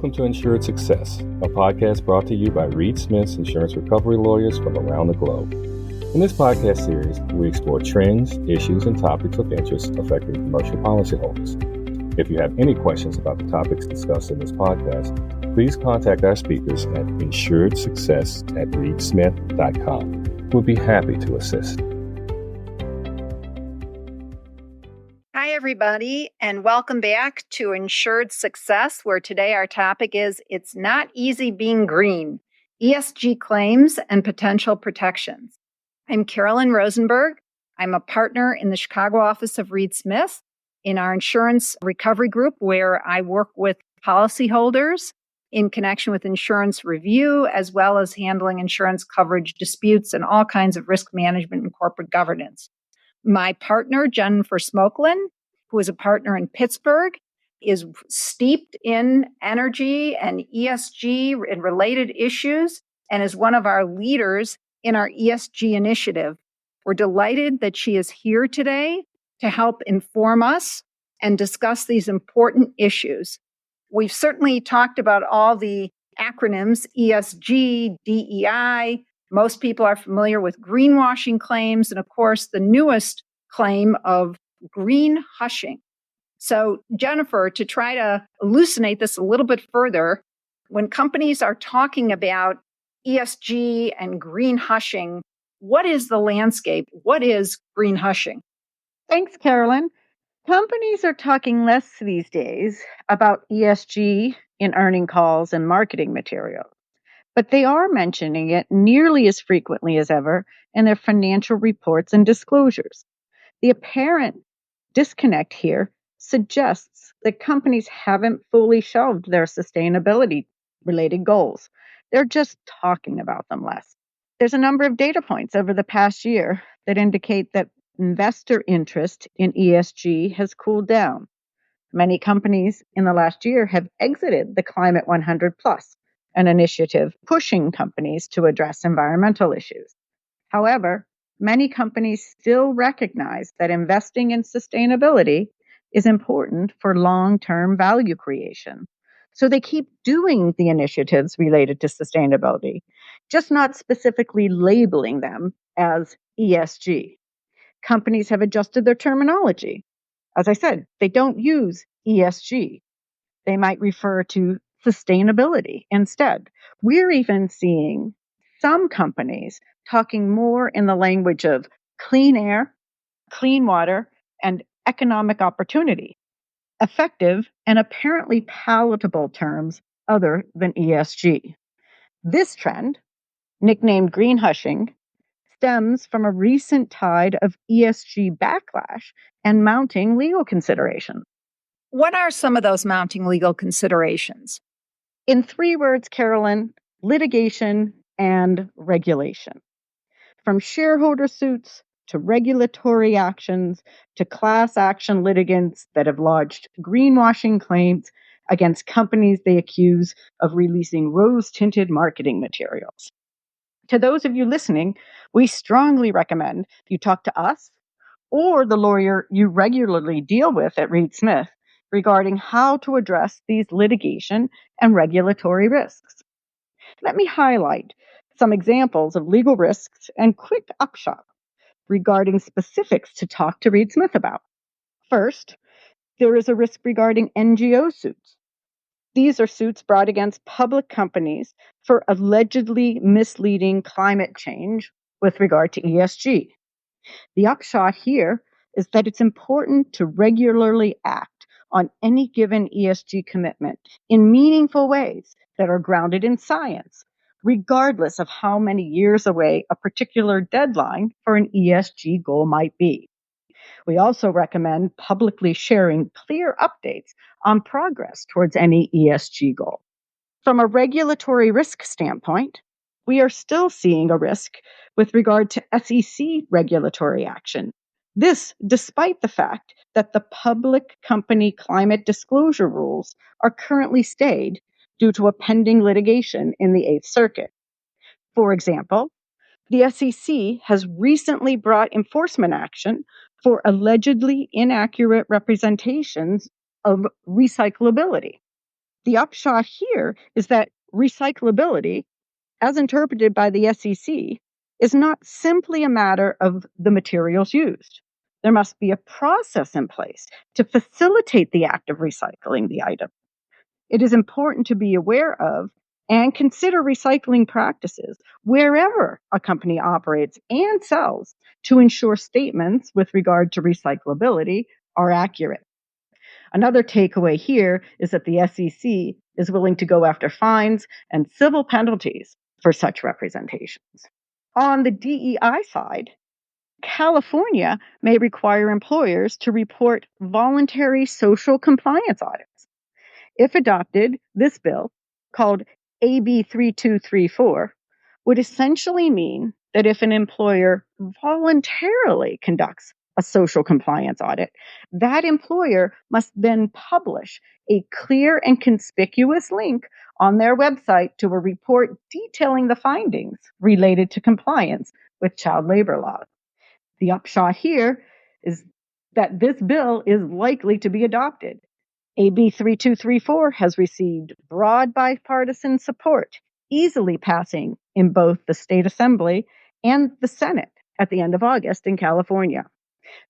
Welcome to Insured Success, a podcast brought to you by Reed Smith's insurance recovery lawyers from around the globe. In this podcast series, we explore trends, issues, and topics of interest affecting commercial policyholders. If you have any questions about the topics discussed in this podcast, please contact our speakers at insuredsuccess@reedsmith.com. We'll be happy to assist. Hi, everybody, and welcome back to Insured Success, where today our topic is It's Not Easy Being Green, ESG Claims and Potential Protections. I'm Carolyn Rosenberg. I'm a partner in the Chicago office of Reed Smith in our insurance recovery group, where I work with policyholders in connection with insurance review, as well as handling insurance coverage disputes and all kinds of risk management and corporate governance. My partner, Jennifer Smokelin, who is a partner in Pittsburgh, is steeped in energy and ESG and related issues and is one of our leaders in our ESG initiative. We're delighted that she is here today to help inform us and discuss these important issues. We've certainly talked about all the acronyms, ESG, DEI. Most people are familiar with greenwashing claims, and of course, the newest claim of green hushing. So, Jennifer, to try to elucidate this a little bit further, when companies are talking about ESG and green hushing, what is the landscape? What is green hushing? Thanks, Carolyn. Companies are talking less these days about ESG in earning calls and marketing materials, but they are mentioning it nearly as frequently as ever in their financial reports and disclosures. The apparent disconnect here suggests that companies haven't fully shelved their sustainability-related goals. They're just talking about them less. There's a number of data points over the past year that indicate that investor interest in ESG has cooled down. Many companies in the last year have exited the Climate 100 Plus, an initiative pushing companies to address environmental issues. However, many companies still recognize that investing in sustainability is important for long-term value creation. So they keep doing the initiatives related to sustainability, just not specifically labeling them as ESG. Companies have adjusted their terminology. As I said, they don't use ESG. They might refer to sustainability instead. We're even seeing some companies talking more in the language of clean air, clean water, and economic opportunity, effective and apparently palatable terms other than ESG. This trend, nicknamed green hushing, stems from a recent tide of ESG backlash and mounting legal considerations. What are some of those mounting legal considerations? In 3 words, Carolyn: litigation and regulation. From shareholder suits to regulatory actions to class action litigants that have lodged greenwashing claims against companies they accuse of releasing rose-tinted marketing materials. To those of you listening, we strongly recommend you talk to us or the lawyer you regularly deal with at Reed Smith regarding how to address these litigation and regulatory risks. Let me highlight some examples of legal risks and quick upshot regarding specifics to talk to Reed Smith about. First, there is a risk regarding NGO suits. These are suits brought against public companies for allegedly misleading climate change with regard to ESG. The upshot here is that it's important to regularly act on any given ESG commitment in meaningful ways that are grounded in science, regardless of how many years away a particular deadline for an ESG goal might be. We also recommend publicly sharing clear updates on progress towards any ESG goal. From a regulatory risk standpoint, we are still seeing a risk with regard to SEC regulatory action. This, despite the fact that the public company climate disclosure rules are currently stayed due to a pending litigation in the 8th Circuit. For example, the SEC has recently brought enforcement action for allegedly inaccurate representations of recyclability. The upshot here is that recyclability, as interpreted by the SEC, is not simply a matter of the materials used. There must be a process in place to facilitate the act of recycling the item. It is important to be aware of and consider recycling practices wherever a company operates and sells to ensure statements with regard to recyclability are accurate. Another takeaway here is that the SEC is willing to go after fines and civil penalties for such representations. On the DEI side, California may require employers to report voluntary social compliance audits. If adopted, this bill, called AB 3234, would essentially mean that if an employer voluntarily conducts a social compliance audit, that employer must then publish a clear and conspicuous link on their website to a report detailing the findings related to compliance with child labor laws. The upshot here is that this bill is likely to be adopted. AB 3234 has received broad bipartisan support, easily passing in both the state assembly and the Senate at the end of August in California.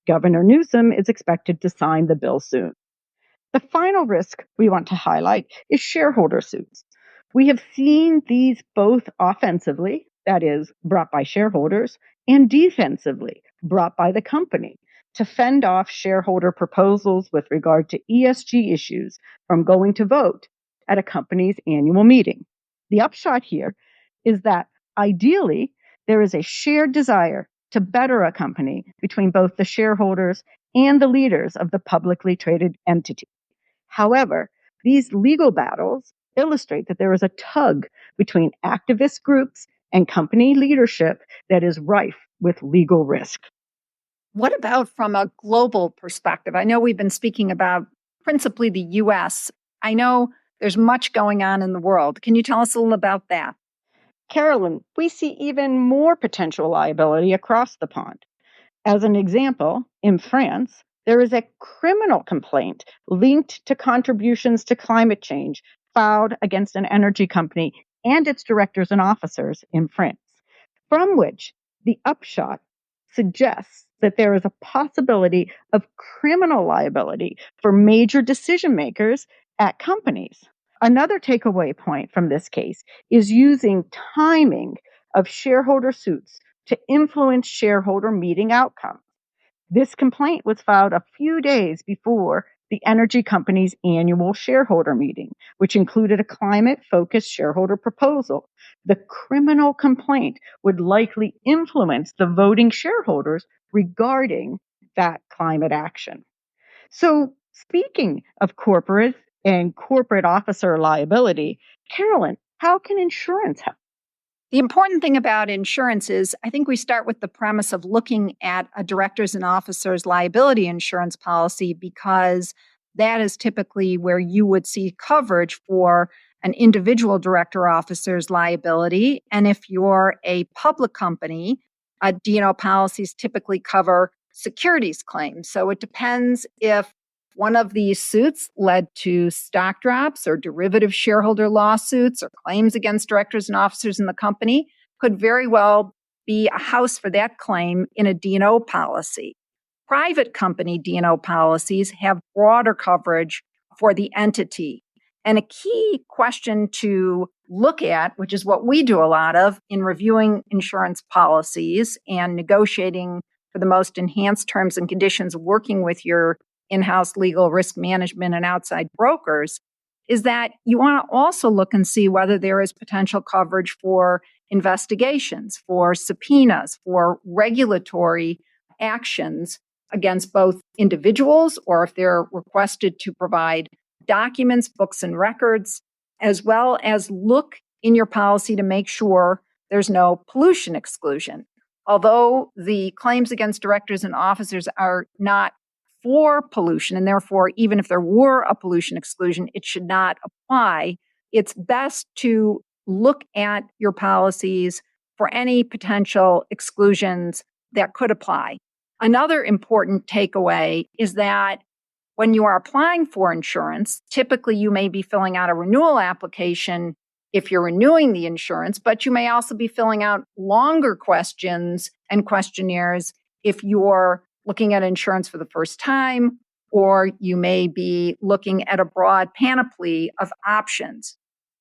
Governor Newsom is expected to sign the bill soon. The final risk we want to highlight is shareholder suits. We have seen these both offensively, that is, brought by shareholders, and defensively, brought by the company, to fend off shareholder proposals with regard to ESG issues from going to vote at a company's annual meeting. The upshot here is that ideally, there is a shared desire to better a company between both the shareholders and the leaders of the publicly traded entity. However, these legal battles illustrate that there is a tug between activist groups and company leadership that is rife with legal risk. What about from a global perspective? I know we've been speaking about principally the US. I know there's much going on in the world. Can you tell us a little about that? Carolyn, we see even more potential liability across the pond. As an example, in France, there is a criminal complaint linked to contributions to climate change filed against an energy company and its directors and officers in France, from which the upshot suggests that there is a possibility of criminal liability for major decision makers at companies. Another takeaway point from this case is using timing of shareholder suits to influence shareholder meeting outcomes. This complaint was filed a few days before the energy company's annual shareholder meeting, which included a climate-focused shareholder proposal. The criminal complaint would likely influence the voting shareholders regarding that climate action. So, speaking of corporate and corporate officer liability, Carolyn, how can insurance help? The important thing about insurance is I think we start with the premise of looking at a director's and officer's liability insurance policy because that is typically where you would see coverage for an individual director or officer's liability. And if you're a public company, D&O policies typically cover securities claims. So it depends if one of these suits led to stock drops or derivative shareholder lawsuits or claims against directors and officers in the company, could very well be a house for that claim in a D&O policy. Private company D&O policies have broader coverage for the entity. And a key question to look at, which is what we do a lot of in reviewing insurance policies and negotiating for the most enhanced terms and conditions, working with your in-house legal risk management and outside brokers, is that you want to also look and see whether there is potential coverage for investigations, for subpoenas, for regulatory actions against both individuals, or if they're requested to provide documents, books, and records, as well as look in your policy to make sure there's no pollution exclusion. Although the claims against directors and officers are not for pollution, and therefore, even if there were a pollution exclusion, it should not apply. It's best to look at your policies for any potential exclusions that could apply. Another important takeaway is that When you are applying for insurance, typically you may be filling out a renewal application if you're renewing the insurance, but you may also be filling out longer questions and questionnaires if you're looking at insurance for the first time, or you may be looking at a broad panoply of options.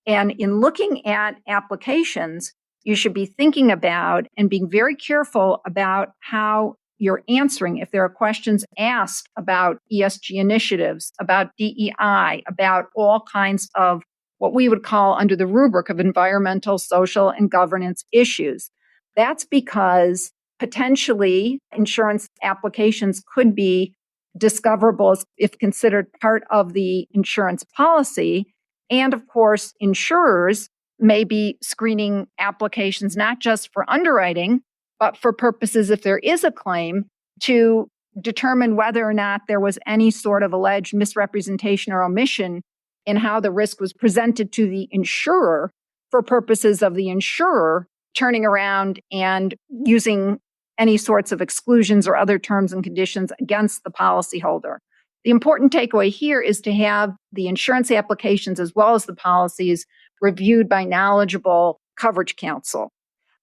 And in looking at applications, you should be thinking about and being very careful about how you're answering. If there are questions asked about ESG initiatives, about DEI, about all kinds of what we would call under the rubric of environmental, social, and governance issues, that's because potentially insurance applications could be discoverable if considered part of the insurance policy. And of course, insurers may be screening applications not just for underwriting, but for purposes, if there is a claim, to determine whether or not there was any sort of alleged misrepresentation or omission in how the risk was presented to the insurer for purposes of the insurer turning around and using any sorts of exclusions or other terms and conditions against the policyholder. The important takeaway here is to have the insurance applications as well as the policies reviewed by knowledgeable coverage counsel.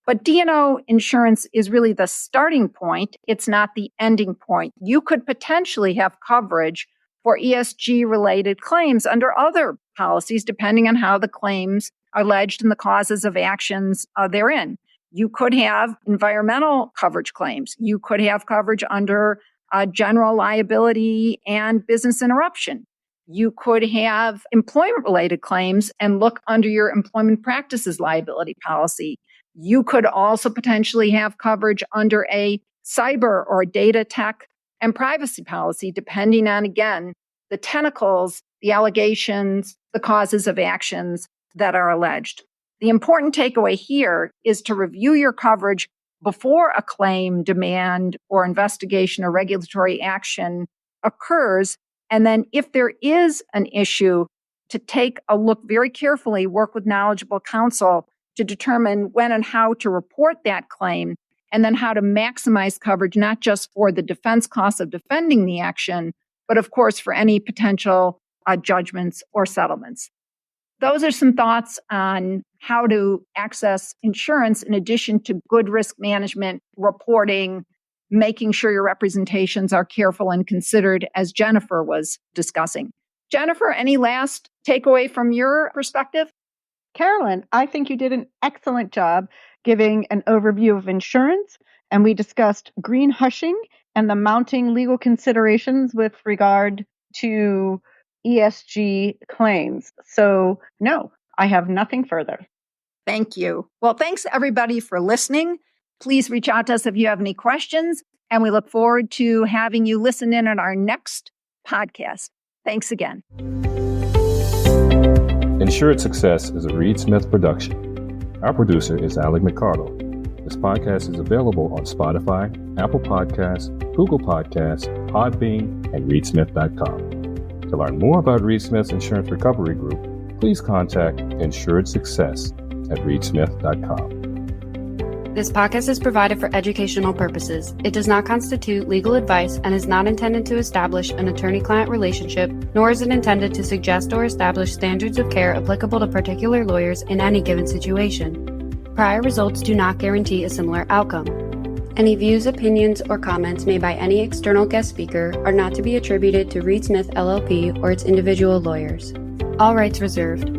But D&O insurance is really the starting point. It's not the ending point. You could potentially have coverage for ESG-related claims under other policies, depending on how the claims are alleged and the causes of actions therein. You could have environmental coverage claims. You could have coverage under general liability and business interruption. You could have employment-related claims and look under your employment practices liability policy. You could also potentially have coverage under a cyber or data tech and privacy policy, depending on, again, the tentacles, the allegations, the causes of actions that are alleged. The important takeaway here is to review your coverage before a claim, demand, or investigation or regulatory action occurs. And then if there is an issue, to take a look very carefully, work with knowledgeable counsel to determine when and how to report that claim, and then how to maximize coverage, not just for the defense costs of defending the action, but of course for any potential judgments or settlements. Those are some thoughts on how to access insurance in addition to good risk management, reporting, making sure your representations are careful and considered, as Jennifer was discussing. Jennifer, any last takeaway from your perspective? Carolyn, I think you did an excellent job giving an overview of insurance, and we discussed green hushing and the mounting legal considerations with regard to ESG claims. So, no, I have nothing further. Thank you. Well, thanks everybody for listening. Please reach out to us if you have any questions, and we look forward to having you listen in on our next podcast. Thanks again. Insured Success is a Reed Smith production. Our producer is Alec McCardle. This podcast is available on Spotify, Apple Podcasts, Google Podcasts, Podbean, and reedsmith.com. To learn more about Reed Smith's Insurance Recovery Group, please contact Insured Success at reedsmith.com. This podcast is provided for educational purposes. It does not constitute legal advice and is not intended to establish an attorney-client relationship, nor is it intended to suggest or establish standards of care applicable to particular lawyers in any given situation. Prior results do not guarantee a similar outcome. Any views, opinions, or comments made by any external guest speaker are not to be attributed to Reed Smith LLP or its individual lawyers. All rights reserved.